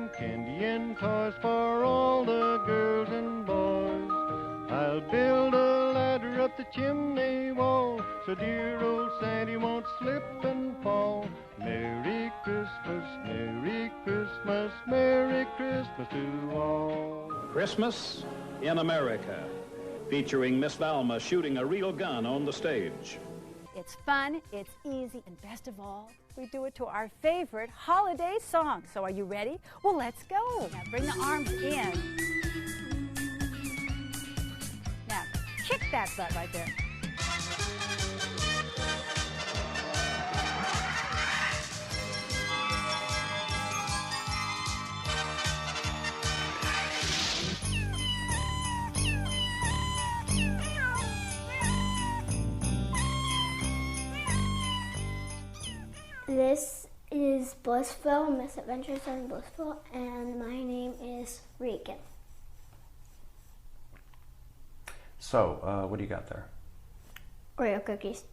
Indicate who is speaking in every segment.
Speaker 1: and candy and toys for all the girls and boys. I'll build a ladder up the chimney wall so dear old Sandy won't slip and fall. Merry Christmas, Merry Christmas, Merry Christmas to all.
Speaker 2: Christmas in America, featuring Miss Valma shooting a real gun on the stage.
Speaker 3: It's fun, it's easy, and best of all, we do it to our favorite holiday song. So are you ready? Well, let's go. Now bring the arms in. Now, kick that butt right there.
Speaker 4: This is BlissVille, Misadventures in BlissVille, and my name is Regan.
Speaker 5: So, what do you got there?
Speaker 4: Oreo cookies.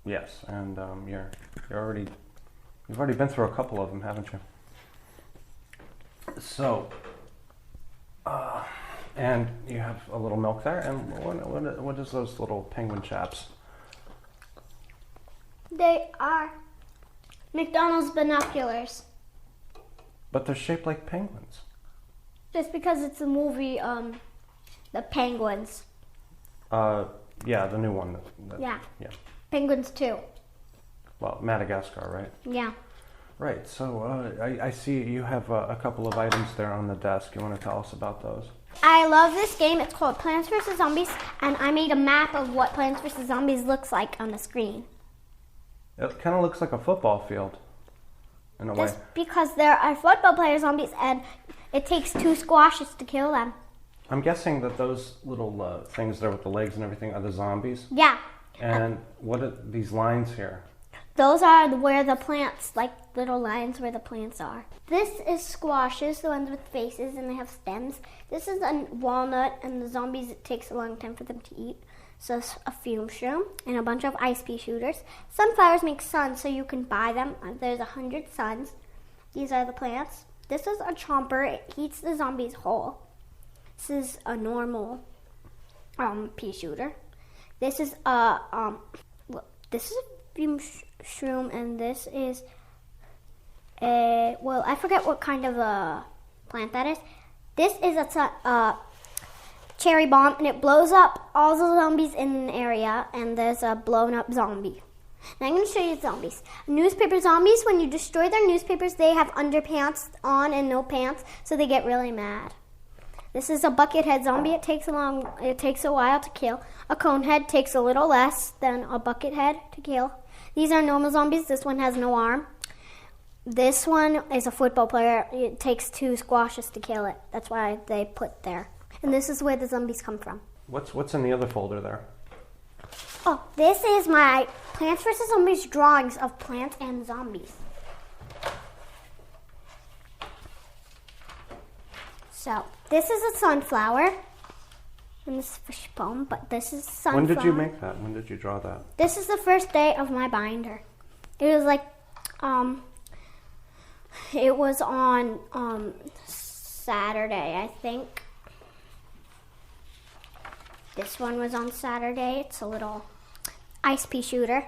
Speaker 5: Yes, and you've already been through a couple of them, haven't you? So, and you have a little milk there, and what is those little penguin chaps?
Speaker 4: They are McDonald's binoculars.
Speaker 5: But they're shaped like penguins.
Speaker 4: Just because it's a movie, The Penguins.
Speaker 5: Yeah, the new one.
Speaker 4: Yeah. Penguins 2.
Speaker 5: Well, Madagascar, right?
Speaker 4: Yeah.
Speaker 5: Right, so I see you have a couple of items there on the desk. You want to tell us about those?
Speaker 4: I love this game. It's called Plants vs. Zombies, and I made a map of what Plants vs. Zombies looks like on the screen.
Speaker 5: It kind of looks like a football field, in a way.
Speaker 4: Just because there are football player zombies, and it takes 2 squashes to kill them.
Speaker 5: I'm guessing that those little things there with the legs and everything are the zombies?
Speaker 4: Yeah.
Speaker 5: And what are these lines here?
Speaker 4: Those are where the plants, like little lines where the plants are. This is squashes, the ones with faces, and they have stems. This is a walnut, and the zombies, it takes a long time for them to eat. So a fume shroom and a bunch of ice pea shooters. Sunflowers make suns, so you can buy them. There's 100 suns. These are the plants. This is a chomper. It eats the zombies whole. This is a normal pea shooter. This is a fume shroom, and this is I forget what kind of a plant that is. This is a cherry bomb, and it blows up all the zombies in an area, and there's a blown up zombie. Now I'm going to show you zombies. Newspaper zombies, when you destroy their newspapers, they have underpants on and no pants, so they get really mad. This is a bucket head zombie. It takes a while to kill. A cone head takes a little less than a bucket head to kill. These are normal zombies. This one has no arm. This one is a football player. It takes 2 squashes to kill it. That's why they put there. And this is where the zombies come from.
Speaker 5: What's in the other folder there?
Speaker 4: Oh, this is my Plants vs. Zombies drawings of plants and zombies. So, this is a sunflower. And this is a fish bone, but this is sunflower.
Speaker 5: When did you make that? When did you draw that?
Speaker 4: This is the first day of my binder. It was like, it was on Saturday, I think. This one was on Saturday. It's a little ice pea shooter.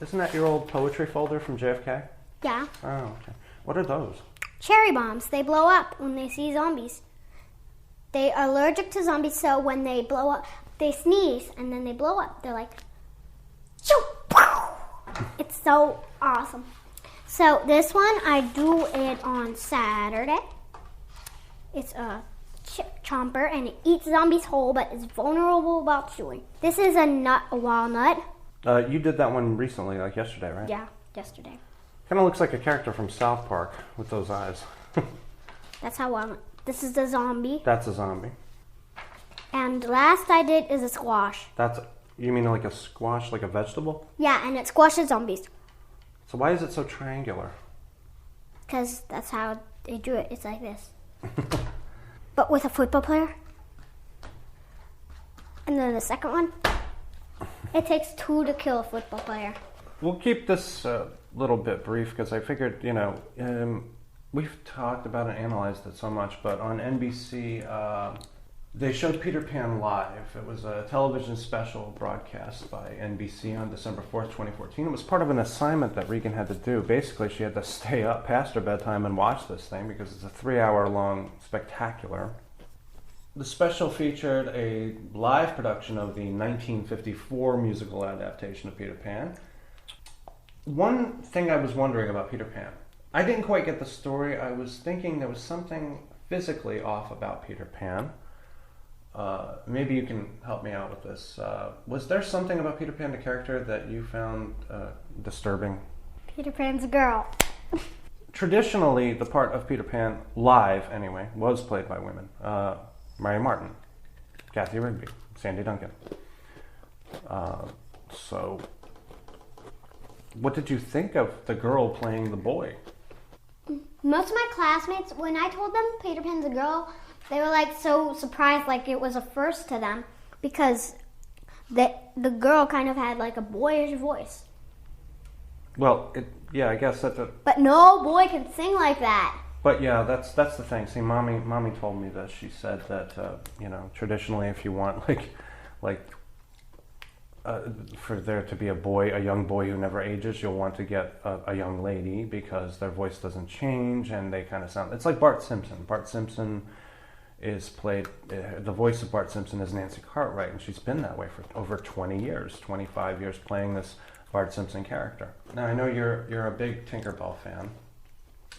Speaker 5: Isn't that your old poetry folder from JFK?
Speaker 4: Yeah.
Speaker 5: Oh, okay. What are those?
Speaker 4: Cherry bombs. They blow up when they see zombies. They are allergic to zombies, so when they blow up, they sneeze, and then they blow up. They're like, shoo, pow. It's so awesome. So this one, I do it on Saturday. It's a chomper, and it eats zombies whole, but is vulnerable about chewing. This is a walnut.
Speaker 5: You did that one recently, like yesterday, right?
Speaker 4: Yeah, yesterday.
Speaker 5: Kind of looks like a character from South Park with those eyes.
Speaker 4: That's how walnut. This is the zombie.
Speaker 5: That's a zombie.
Speaker 4: And last I did is a squash.
Speaker 5: You mean like a squash, like a vegetable?
Speaker 4: Yeah, and it squashes zombies.
Speaker 5: So why is it so triangular?
Speaker 4: Because that's how they do it. It's like this. But with a football player. And then the second one, it takes 2 to kill a football player.
Speaker 5: We'll keep this little bit brief because I figured, We've talked about and analyzed it so much, but on NBC, they showed Peter Pan live. It was a television special broadcast by NBC on December 4th, 2014. It was part of an assignment that Regan had to do. Basically, she had to stay up past her bedtime and watch this thing because it's a 3-hour-long spectacular. The special featured a live production of the 1954 musical adaptation of Peter Pan. One thing I was wondering about Peter Pan, I didn't quite get the story. I was thinking there was something physically off about Peter Pan. Maybe you can help me out with this. Was there something about Peter Pan, the character, that you found disturbing?
Speaker 4: Peter Pan's a girl.
Speaker 5: Traditionally, the part of Peter Pan, live anyway, was played by women. Mary Martin, Kathy Rigby, Sandy Duncan. So, what did you think of the girl playing the boy?
Speaker 4: Most of my classmates, when I told them Peter Pan's a girl, they were like so surprised, like it was a first to them, because the girl kind of had like a boyish voice.
Speaker 5: Well, yeah, I guess that's
Speaker 4: But no boy can sing like that.
Speaker 5: But yeah, that's the thing. See, mommy told me this. She said that traditionally, if you want for there to be a young boy who never ages, you'll want to get a young lady because their voice doesn't change and they kind of sound. It's like Bart Simpson. Bart Simpson is played. The voice of Bart Simpson is Nancy Cartwright, and she's been that way for over 20 years, 25 years, playing this Bart Simpson character. Now I know you're a big Tinkerbell fan.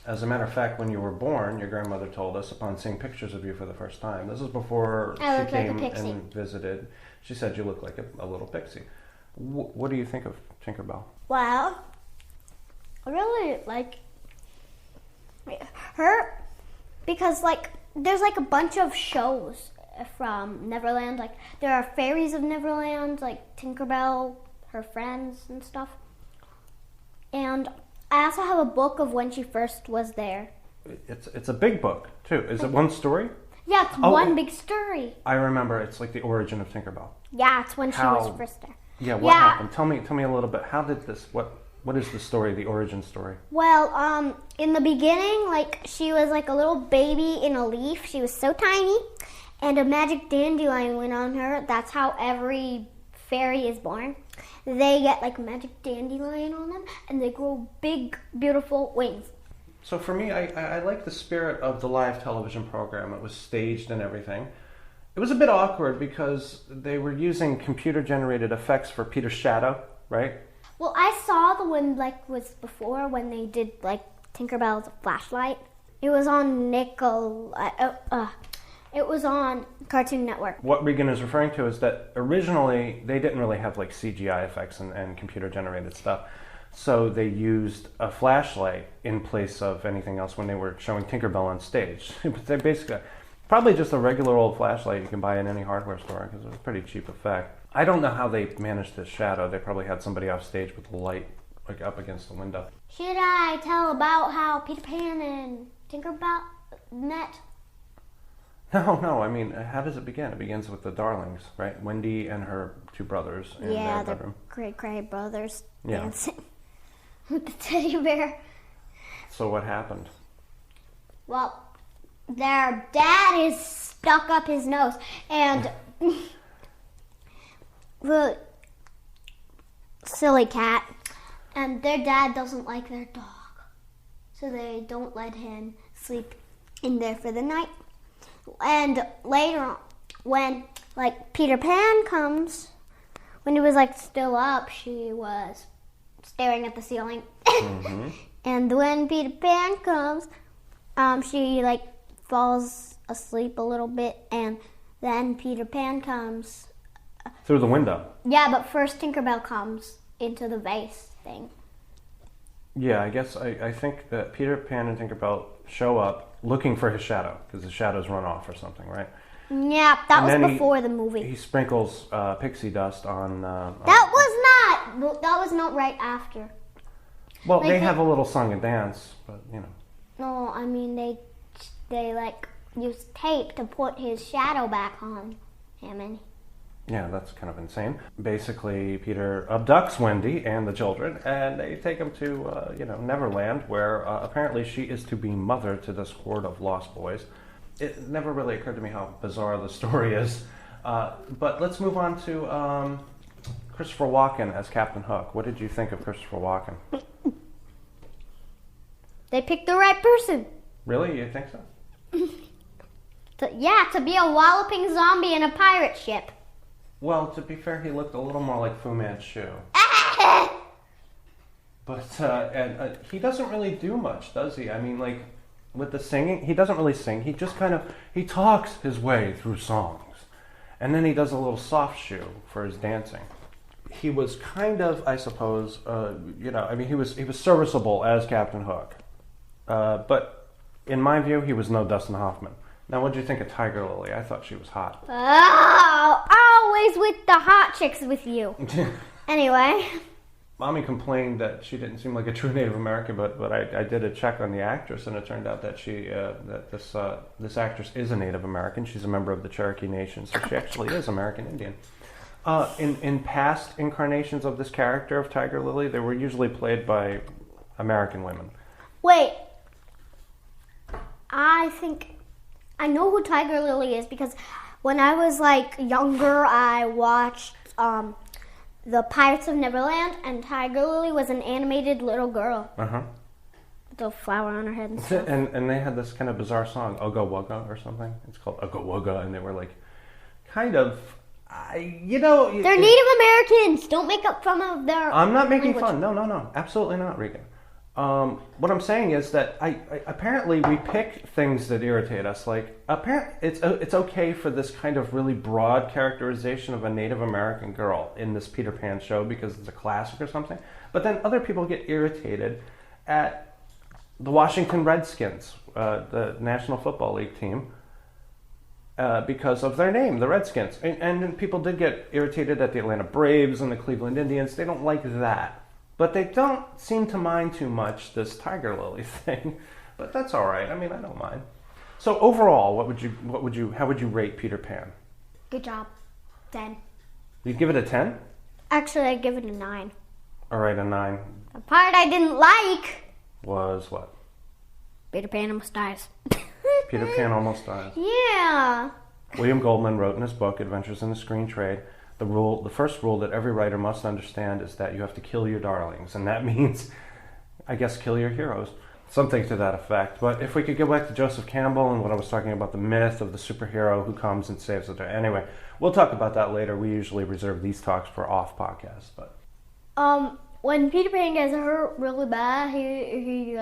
Speaker 5: As a matter of fact, when you were born, your grandmother told us, upon seeing pictures of you for the first time, this was before she came and visited, she said you look like a little pixie. What do you think of Tinkerbell?
Speaker 4: Well, I really like her because there's a bunch of shows from Neverland. Like there are fairies of Neverland, like Tinkerbell, her friends and stuff. And I also have a book of when she first was there.
Speaker 5: It's a big book, too. Is it one story?
Speaker 4: Yeah, it's one big story.
Speaker 5: I remember. It's like the origin of Tinkerbell.
Speaker 4: Yeah, it's when she was first there.
Speaker 5: Yeah, what happened? Tell me a little bit. How did this, what is the story, the origin story?
Speaker 4: Well, in the beginning, she was like a little baby in a leaf. She was so tiny, and a magic dandelion went on her. That's how every fairy is born. They get like magic dandelion on them, and they grow big, beautiful wings.
Speaker 5: So for me, I like the spirit of the live television program. It was staged and everything. It was a bit awkward because they were using computer-generated effects for Peter's shadow, right?
Speaker 4: Well, I saw the one was before when they did Tinkerbell's flashlight. It was on It was on Cartoon Network.
Speaker 5: What Regan is referring to is that originally they didn't really have CGI effects and computer-generated stuff. So they used a flashlight in place of anything else when they were showing Tinkerbell on stage. They basically, probably just a regular old flashlight you can buy in any hardware store because it was a pretty cheap effect. I don't know how they managed this shadow. They probably had somebody off stage with the light up against the window.
Speaker 4: Should I tell about how Peter Pan and Tinkerbell met?
Speaker 5: No. I mean, how does it begin? It begins with the Darlings, right? Wendy and her two brothers in their bedroom.
Speaker 4: The great brothers dancing with the teddy bear.
Speaker 5: So what happened?
Speaker 4: Well, their dad is stuck up his nose, and the silly cat, and their dad doesn't like their dog, so they don't let him sleep in there for the night. And later on, when Peter Pan comes, when he was still up, she was staring at the ceiling. Mm-hmm. And when Peter Pan comes, she falls asleep a little bit, and then Peter Pan comes
Speaker 5: through the window.
Speaker 4: Yeah, but first Tinkerbell comes into the vase thing.
Speaker 5: Yeah, I guess I think that Peter Pan and Tinkerbell show up looking for his shadow because his shadow's run off or something, right?
Speaker 4: Yeah, that was before the movie.
Speaker 5: He sprinkles pixie dust on.
Speaker 4: That was not right after.
Speaker 5: Well, they have a little song and dance, but
Speaker 4: No, I mean they used tape to put his shadow back on him, and
Speaker 5: Yeah, that's kind of insane. Basically, Peter abducts Wendy and the children, and they take them to, Neverland, where apparently she is to be mother to this horde of lost boys. It never really occurred to me how bizarre the story is. But let's move on to Christopher Walken as Captain Hook. What did you think of Christopher Walken?
Speaker 4: They picked the right person.
Speaker 5: Really? You think so?
Speaker 4: To be a walloping zombie in a pirate ship.
Speaker 5: Well, to be fair, he looked a little more like Fu Manchu. But and he doesn't really do much, does he? I mean, like, with the singing, he doesn't really sing. He just he talks his way through songs. And then he does a little soft shoe for his dancing. He was kind of, I suppose, he was serviceable as Captain Hook. But in my view, he was no Dustin Hoffman. Now, what did you think of Tiger Lily? I thought she was hot.
Speaker 4: Oh, always with the hot chicks with you. Anyway.
Speaker 5: Mommy complained that she didn't seem like a true Native American, but I did a check on the actress, and it turned out that this actress is a Native American. She's a member of the Cherokee Nation, so she actually is American Indian. In past incarnations of this character of Tiger Lily, they were usually played by American women.
Speaker 4: Wait. I think I know who Tiger Lily is because when I was younger, I watched the Pirates of Neverland, and Tiger Lily was an animated little girl. With a flower on her head and stuff.
Speaker 5: And they had this kind of bizarre song, Ugga Wugga or something. It's called Ugga Wugga, and they were kind of,
Speaker 4: they're Native Americans. Don't make up fun of their
Speaker 5: I'm not making
Speaker 4: language.
Speaker 5: fun. No. Absolutely not, Regan. What I'm saying is that apparently we pick things that irritate us. It's okay for this kind of really broad characterization of a Native American girl in this Peter Pan show because it's a classic or something. But then other people get irritated at the Washington Redskins, the National Football League team, because of their name, the Redskins. And people did get irritated at the Atlanta Braves and the Cleveland Indians. They don't like that. But they don't seem to mind too much this Tiger Lily thing. But that's all right. I mean, I don't mind. So overall, how would you rate Peter Pan?
Speaker 4: Good job. 10.
Speaker 5: You'd give it a 10?
Speaker 4: Actually, I'd give it a 9.
Speaker 5: All right, a 9.
Speaker 4: The part I didn't like
Speaker 5: Was what?
Speaker 4: Peter Pan almost dies.
Speaker 5: Peter Pan almost dies.
Speaker 4: Yeah.
Speaker 5: William Goldman wrote in his book, Adventures in the Screen Trade, the first rule that every writer must understand is that you have to kill your darlings. And that means, I guess, kill your heroes. Something to that effect. But if we could go back to Joseph Campbell and what I was talking about, the myth of the superhero who comes and saves the day. Anyway, we'll talk about that later. We usually reserve these talks for off podcasts. But
Speaker 4: when Peter Pan gets hurt really bad, he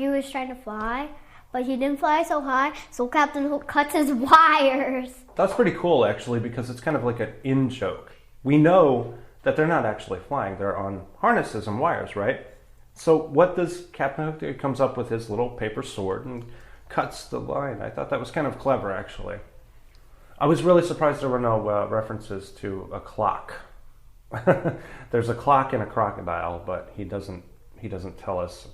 Speaker 4: was trying to fly, but he didn't fly so high, so Captain Hook cuts his wires.
Speaker 5: That's pretty cool, actually, because it's kind of like an in-joke. We know that they're not actually flying. They're on harnesses and wires, right? So what does Captain Hook do? He comes up with his little paper sword and cuts the line. I thought that was kind of clever, actually. I was really surprised there were no references to a clock. There's a clock and a crocodile, but he doesn't tell us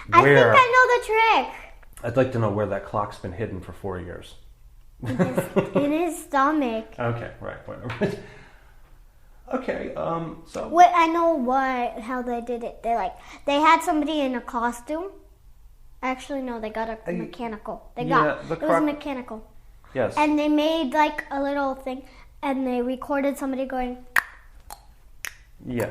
Speaker 5: where.
Speaker 4: I think I know the trick.
Speaker 5: I'd like to know where that clock's been hidden for 4 years.
Speaker 4: In his stomach.
Speaker 5: Okay, right, whatever. Okay, so...
Speaker 4: Wait, I know how they did it. They had somebody in a costume. Actually, no, they got a mechanical. It was mechanical.
Speaker 5: Yes.
Speaker 4: And they made a little thing, and they recorded somebody going...
Speaker 5: Yeah.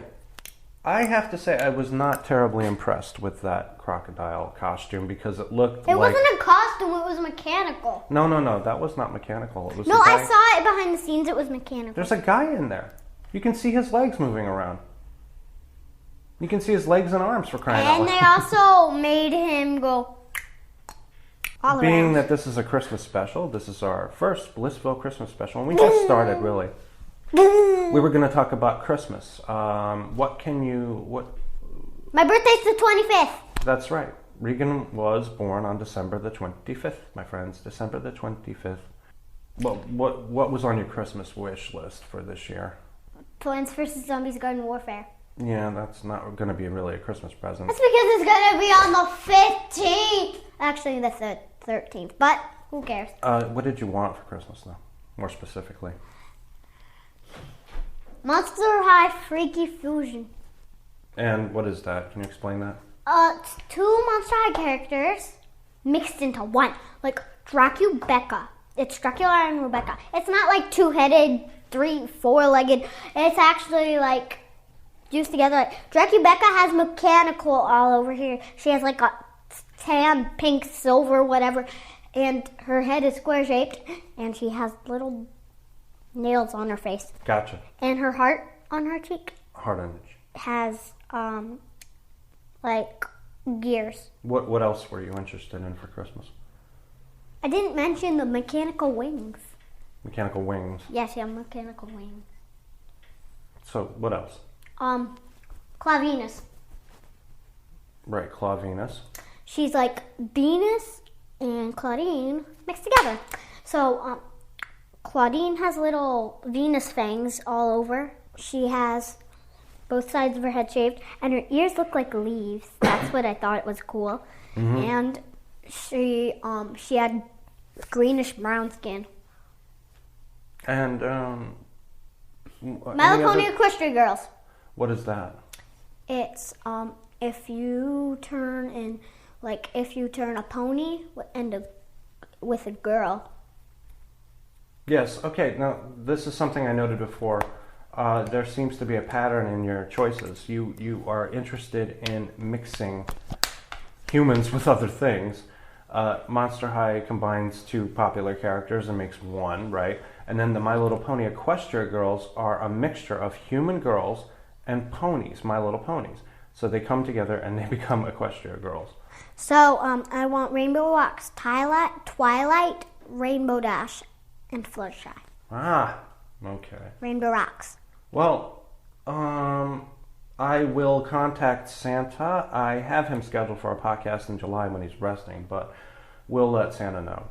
Speaker 5: I have to say I was not terribly impressed with that crocodile costume because it looked
Speaker 4: It wasn't a costume, it was mechanical.
Speaker 5: No, that was not mechanical. It was
Speaker 4: No, I saw it behind the scenes, it was mechanical.
Speaker 5: There's a guy in there. You can see his legs moving around. You can see his legs and arms for crying out loud.
Speaker 4: And they also made him go all
Speaker 5: Being
Speaker 4: around.
Speaker 5: that this is a Christmas special, this is our first BlissVille Christmas Special, and we just started, really. We were going to talk about Christmas.
Speaker 4: My birthday's the 25th.
Speaker 5: That's right. Regan was born on December the 25th, my friends. December the 25th. What was on your Christmas wish list for this year?
Speaker 4: Plants vs. Zombies Garden Warfare.
Speaker 5: Yeah, that's not going to be really a Christmas present.
Speaker 4: That's because it's going to be on the 15th. Actually, that's the 13th, but who cares?
Speaker 5: What did you want for Christmas, though, more specifically?
Speaker 4: Monster High Freaky Fusion.
Speaker 5: And what is that? Can you explain that?
Speaker 4: It's two Monster High characters mixed into one. Like Dracubecca. It's Dracula and Rebecca. It's not like two-headed, four-legged. It's actually like used together. Like, Dracubecca has mechanical all over here. She has like a tan, pink, silver, whatever. And her head is square-shaped. And she has little nails on her face.
Speaker 5: Gotcha.
Speaker 4: And her heart on her cheek.
Speaker 5: Heart on it.
Speaker 4: Has like gears.
Speaker 5: What else were you interested in for Christmas?
Speaker 4: I didn't mention the mechanical wings.
Speaker 5: Mechanical wings.
Speaker 4: Yes, yeah, mechanical wings.
Speaker 5: So what else?
Speaker 4: Clavinus.
Speaker 5: Right, Clavinus.
Speaker 4: She's like Venus and Claudine mixed together. So Claudine has little Venus fangs all over. She has both sides of her head shaved, and her ears look like leaves. That's what I thought was cool. Mm-hmm. And she had greenish brown skin.
Speaker 5: And
Speaker 4: My Little Pony Equestria Girls.
Speaker 5: What is that?
Speaker 4: It's if you turn a pony with a girl.
Speaker 5: Yes. Okay. Now this is something I noted before. There seems to be a pattern in your choices. You are interested in mixing humans with other things. Monster High combines two popular characters and makes one, right? And then the My Little Pony Equestria Girls are a mixture of human girls and ponies, My Little Ponies. So they come together and they become Equestria Girls.
Speaker 4: So I want Rainbow Rocks, Twilight, Rainbow Dash, and Fluttershy.
Speaker 5: Ah, okay.
Speaker 4: Rainbow Rocks.
Speaker 5: Well, I will contact Santa. I have him scheduled for a podcast in July when he's resting, but we'll let Santa know.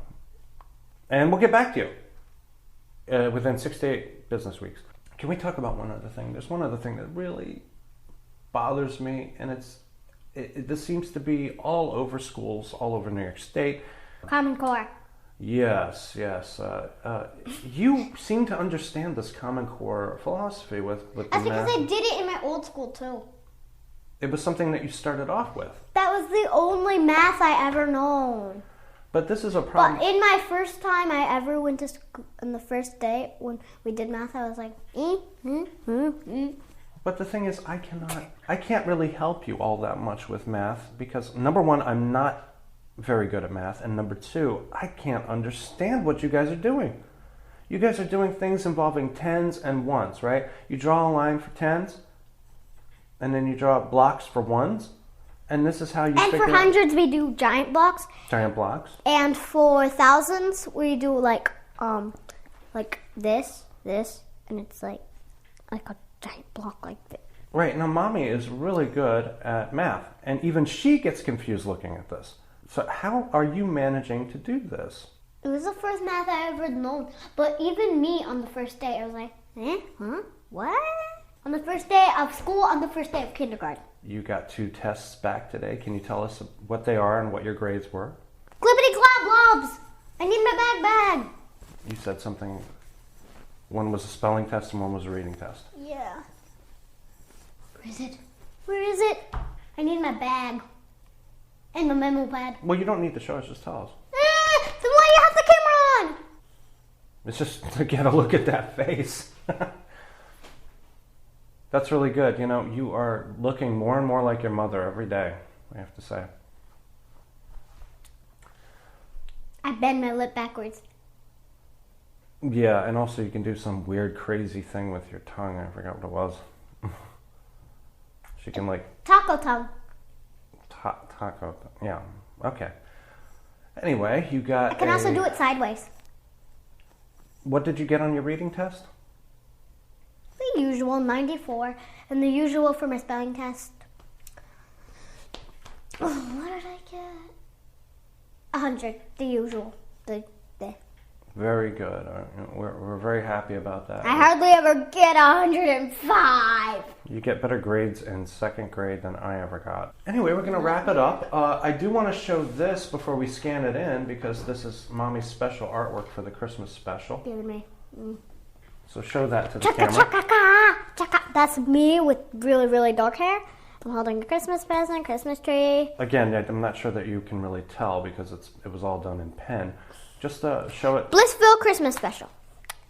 Speaker 5: And we'll get back to you within 6 to 8 business weeks. Can we talk about one other thing? There's one other thing that really bothers me, and this seems to be all over schools, all over New York State.
Speaker 4: Common Core.
Speaker 5: Yes. You seem to understand this Common Core philosophy with the
Speaker 4: That's because
Speaker 5: math.
Speaker 4: I did it in my old school too.
Speaker 5: It was something that you started off with.
Speaker 4: That was the only math I ever known.
Speaker 5: But this is a problem.
Speaker 4: But in my first time I ever went to school, on the first day when we did math, I was like,
Speaker 5: But the thing is, I can't really help you all that much with math because, number one, I'm not very good at math, and number two, I can't understand what you guys are doing. You guys are doing things involving tens and ones, right? You draw a line for tens, and then you draw blocks for ones, and this is how you
Speaker 4: And for hundreds, we do giant blocks.
Speaker 5: Giant blocks.
Speaker 4: And for thousands, we do like this, and it's like a giant block like this.
Speaker 5: Right, now Mommy is really good at math, and even she gets confused looking at this. So how are you managing to do this?
Speaker 4: It was the first math I ever known. But even me on the first day, I was like, what? On the first day of school, on the first day of kindergarten.
Speaker 5: You got 2 tests back today. Can you tell us what they are and what your grades were?
Speaker 4: Clippity clop blobs! I need my bag!
Speaker 5: You said something. One was a spelling test and one was a reading test.
Speaker 4: Yeah. Where is it? I need my bag. And the memo pad.
Speaker 5: Well, you don't need to show us, just tell us.
Speaker 4: Then why do you have the camera on?
Speaker 5: It's just to get a look at that face. That's really good. You know, you are looking more and more like your mother every day, I have to say.
Speaker 4: I bend my lip backwards.
Speaker 5: Yeah, and also you can do some weird, crazy thing with your tongue. I forgot what it was. She can
Speaker 4: Taco tongue.
Speaker 5: Taco. Yeah. Okay. Anyway, you got.
Speaker 4: I can also do it sideways.
Speaker 5: What did you get on your reading test?
Speaker 4: The usual, 94. And the usual for my spelling test. Oh, what did I get? 100. The usual. The.
Speaker 5: Very good. We're very happy about that.
Speaker 4: I hardly ever get 105.
Speaker 5: You get better grades in 2nd grade than I ever got. Anyway, we're going to wrap it up. I do want to show this before we scan it in because this is Mommy's special artwork for the Christmas special.
Speaker 4: Give me.
Speaker 5: So show that to the camera.
Speaker 4: Chaka chaka. That's me with really, really dark hair. I'm holding a Christmas present, Christmas tree.
Speaker 5: Again, I'm not sure that you can really tell because it was all done in pen. Just show it.
Speaker 4: BlissVille Christmas Special.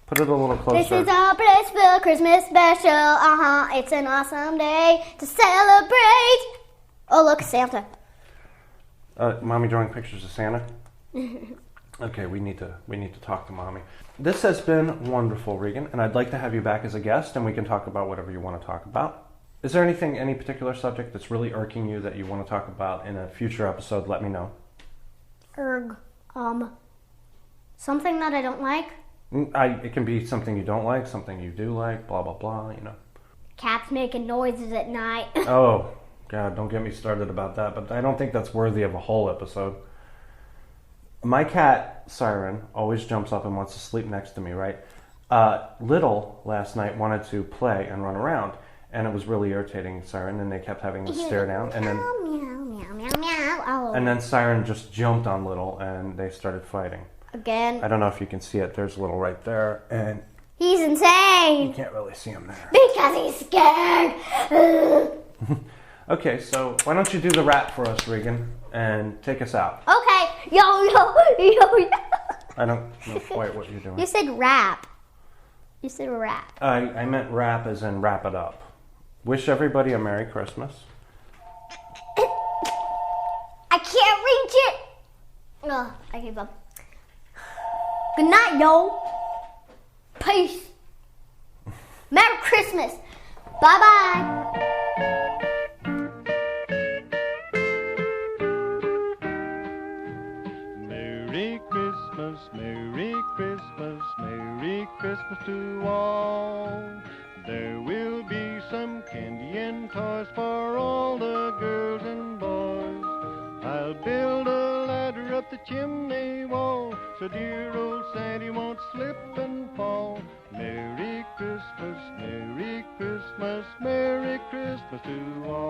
Speaker 5: Put it a little closer.
Speaker 4: This is our BlissVille Christmas Special. It's an awesome day to celebrate. Oh, look, Santa.
Speaker 5: Mommy drawing pictures of Santa? Okay, we need to talk to Mommy. This has been wonderful, Regan, and I'd like to have you back as a guest, and we can talk about whatever you want to talk about. Is there any particular subject that's really irking you that you want to talk about in a future episode? Let me know.
Speaker 4: Something that I don't like.
Speaker 5: It can be something you don't like, something you do like, blah, blah, blah,
Speaker 4: Cats making noises at night.
Speaker 5: Oh, God, don't get me started about that, but I don't think that's worthy of a whole episode. My cat, Siren, always jumps up and wants to sleep next to me, right? Little, last night, wanted to play and run around, and it was really irritating Siren, and they kept having to stare down, and then...
Speaker 4: Meow, meow, meow, meow. Oh.
Speaker 5: And then Siren just jumped on Little, and they started fighting.
Speaker 4: Again.
Speaker 5: I don't know if you can see it. There's Little right there, and...
Speaker 4: He's insane!
Speaker 5: You can't really see him there.
Speaker 4: Because he's scared!
Speaker 5: Okay, so why don't you do the rap for us, Regan, and take us out.
Speaker 4: Okay. Yo, yo, yo, yo.
Speaker 5: I don't know quite what you're doing.
Speaker 4: You said rap. You said rap.
Speaker 5: I meant rap as in wrap it up. Wish everybody a Merry Christmas.
Speaker 4: I can't reach it. Ugh, I gave up. Good night, yo. Peace. Merry Christmas. Bye-bye.
Speaker 1: Merry Christmas, Merry Christmas, Merry Christmas to all. There will be some candy and toys for all the girls and boys. I'll build a ladder up the chimney wall so dear old Sandy won't slip and fall. Merry Christmas, Merry Christmas, Merry Christmas to all.